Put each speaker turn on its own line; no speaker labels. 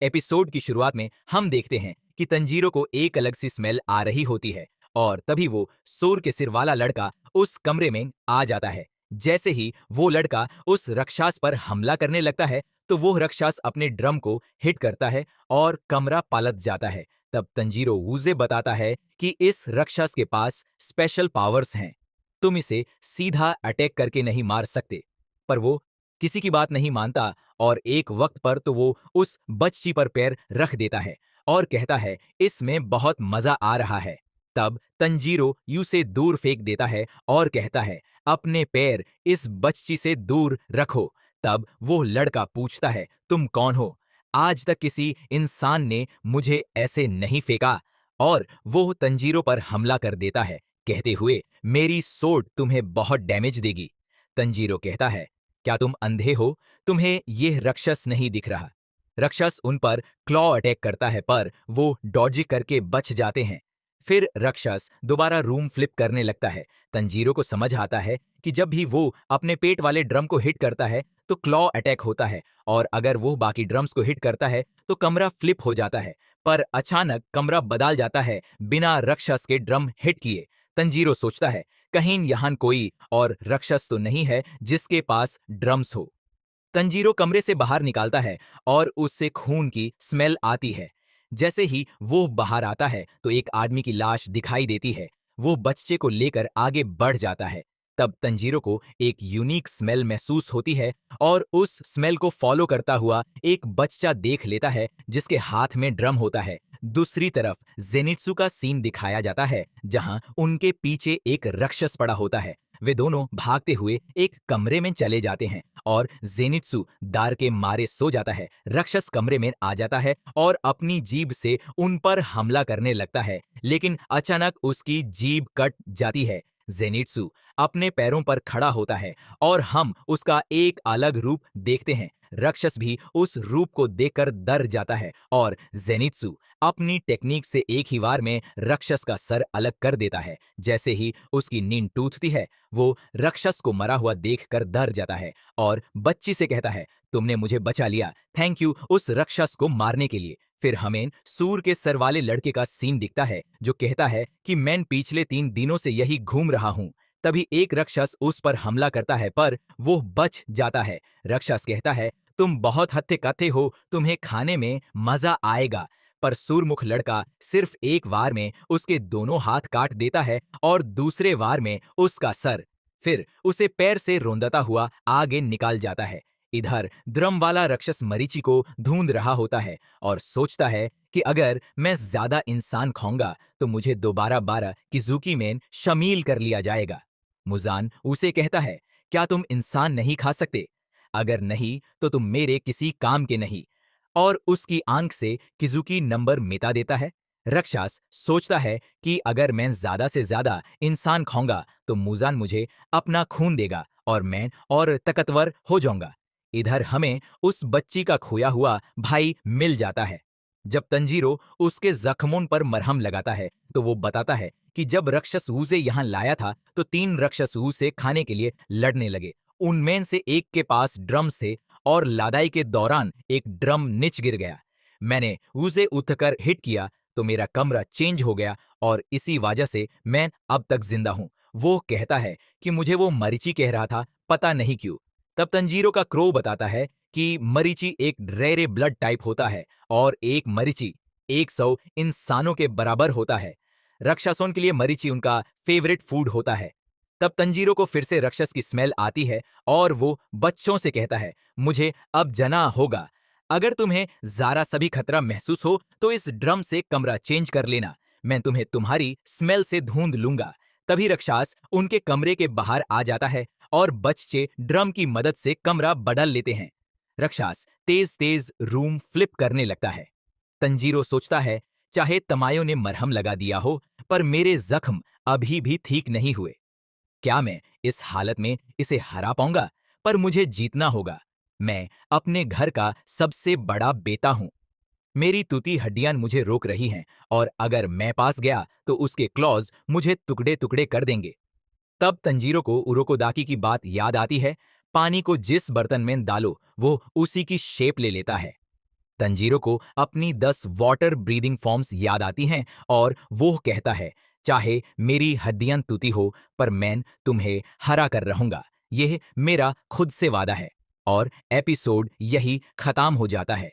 Episode की शुरुआत में हम देखते हैं कि तंजीरो को एक अलग सी स्मेल आ रही होती है और तभी वो सूर के सिर वाला लड़का उस कमरे में आ जाता है। जैसे ही वो लड़का उस राक्षस पर हमला करने लगता है तो वो राक्षस अपने ड्रम को हिट करता है और कमरा पलट जाता है। तब तंजीरो वूजे बताता है कि इस राक्षस के पास स्पेशल पावर्स हैं, तुम इसे सीधा अटैक करके नहीं मार सकते। पर वो किसी की बात नहीं मानता और एक वक्त पर तो वो उस बच्ची पर पैर रख देता है और कहता है इसमें बहुत मजा आ रहा है। तब तंजीरो यू से दूर फेंक देता है और कहता है अपने पैर इस बच्ची से दूर रखो। तब वो लड़का पूछता है तुम कौन हो? आज तक किसी इंसान ने मुझे ऐसे नहीं फेंका। और वो तंजीरो पर हमला कर देता है कहते हुए मेरी सोट तुम्हें बहुत डैमेज देगी। तंजीरो कहता है क्या तुम अंधे हो? तुम्हें यह राक्षस नहीं दिख रहा? राक्षस उन पर क्लॉ अटैक करता है पर वो डॉजी करके बच जाते हैं। फिर राक्षस दोबारा रूम फ्लिप करने लगता है। तंजीरो को समझ आता है कि जब भी वो अपने पेट वाले ड्रम को हिट करता है तो क्लॉ अटैक होता है और अगर वो बाकी ड्रम्स को हिट करता है तो कमरा फ्लिप हो जाता है। पर अचानक कमरा बदल जाता है बिना राक्षस के ड्रम हिट किए। तंजीरो सोचता है कहीं यहाँ कोई और राक्षस तो नहीं है जिसके पास ड्रम्स हो। तंजीरो कमरे से बाहर निकालता है और उससे खून की स्मेल आती है। जैसे ही वो बाहर आता है तो एक आदमी की लाश दिखाई देती है। वो बच्चे को लेकर आगे बढ़ जाता है। तब तंजीरो को एक यूनिक स्मेल महसूस होती है और उस स्मेल को फॉलो करता हुआ एक बच्चा देख लेता है जिसके हाथ में ड्रम होता है। दूसरी तरफ जेनित्सु का सीन दिखाया जाता है जहां उनके पीछे एक राक्षस पड़ा होता है। वे दोनों भागते हुए एक कमरे में चले जाते हैं और जेनित्सु दार के मारे सो जाता है। राक्षस कमरे में आ जाता है और अपनी जीभ से उन पर हमला करने लगता है लेकिन अचानक उसकी जीभ कट जाती है। जेनित्सु अपने पैरों पर खड़ा होता है और हम उसका एक अलग रूप देखते हैं। राक्षस भी उस रूप को देखकर डर जाता है और जेनित्सु अपनी टेक्निक से एक ही बार में राक्षस का सर अलग कर देता है। जैसे ही उसकी नींद टूटती है वो राक्षस को मरा हुआ देखकर डर जाता है और बच्ची से कहता है तुमने मुझे बचा लिया, थैंक यू उस राक्षस को मारने के लिए। फिर हमें सूर के सर वाले लड़के का सीन दिखता है जो कहता है कि मैं पिछले 3 दिनों से यही घूम रहा हूँ। तभी एक राक्षस उस पर हमला करता है पर वो बच जाता है। राक्षस कहता है तुम बहुत हत्थे कत्थे हो, तुम्हें खाने में मजा आएगा। पर सूरमुख लड़का सिर्फ एक वार में उसके दोनों हाथ काट देता है और दूसरे वार में उसका सर। फिर उसे पैर से रोंदता हुआ आगे निकाल जाता है। इधर ड्रम वाला राक्षस मरीचि को ढूंढ रहा होता है और सोचता है कि अगर मैं ज्यादा इंसान खाऊंगा तो मुझे दोबारा 12 किजुकी में शामिल कर लिया जाएगा। मुजान उसे कहता है क्या तुम इंसान नहीं खा सकते? अगर नहीं तो तुम मेरे किसी काम के नहीं। और उसकी आंख से किजुकी नंबर मिटा देता है। राक्षस सोचता है कि अगर मैं ज्यादा से ज्यादा इंसान खाऊंगा तो मुजान मुझे अपना खून देगा और मैं और ताकतवर हो जाऊंगा। इधर हमें उस बच्ची का खोया हुआ भाई मिल जाता है। जब तंजीरो उसके जख्मों पर मरहम लगाता है तो वो बताता है कि जब राक्षस उसे यहाँ लाया था तो 3 राक्षस उसे खाने के लिए लड़ने लगे। उनमें से एक के पास ड्रम्स थे और लड़ाई के दौरान एक ड्रम नीचे गिर गया। मैंने उसे उठकर हिट किया तो मेरा कमरा चेंज हो गया और इसी वजह से मैं अब तक जिंदा हूं। वो कहता है कि मुझे वो मरीचि कह रहा था, पता नहीं क्यों। तब तंजीरो का क्रो बताता है कि मरीचि एक रेरे ब्लड टाइप होता है और एक मरीचि 100 इंसानों के बराबर होता है। राक्षसों के लिए मरीचि उनका फेवरेट फूड होता है। तब तंजीरो को फिर से राक्षस की स्मेल आती है और वो बच्चों से कहता है मुझे अब जना होगा। अगर तुम्हें जरा सभी खतरा महसूस हो तो इस ड्रम से कमरा चेंज कर लेना, मैं तुम्हें तुम्हारी स्मेल से ढूंढ लूंगा। तभी राक्षस उनके कमरे के बाहर आ जाता है और बच्चे ड्रम की मदद से कमरा बदल लेते हैं। राक्षस तेज तेज रूम फ्लिप करने लगता है। तंजीरो सोचता है चाहे तमायो ने मरहम लगा दिया हो पर मेरे जख्म अभी भी ठीक नहीं हुए। क्या मैं इस हालत में इसे हरा पाऊंगा? पर मुझे जीतना होगा। मैं अपने घर का सबसे बड़ा बेटा हूं। मेरी टूटी हड्डियां मुझे रोक रही हैं और अगर मैं पास गया तो उसके क्लॉज मुझे टुकड़े टुकड़े कर देंगे। तब तंजीरो को उरोकोदाकी की बात याद आती है, पानी को जिस बर्तन में डालो वो उसी की शेप ले लेता है। तंजीरो को अपनी 10 वाटर ब्रीदिंग फॉर्म्स याद आती हैं और वो कहता है, चाहे मेरी हड्डियां टूटी हो पर मैं तुम्हें हरा कर रहूंगा। यह मेरा खुद से वादा है। और एपिसोड यही खत्म हो जाता है।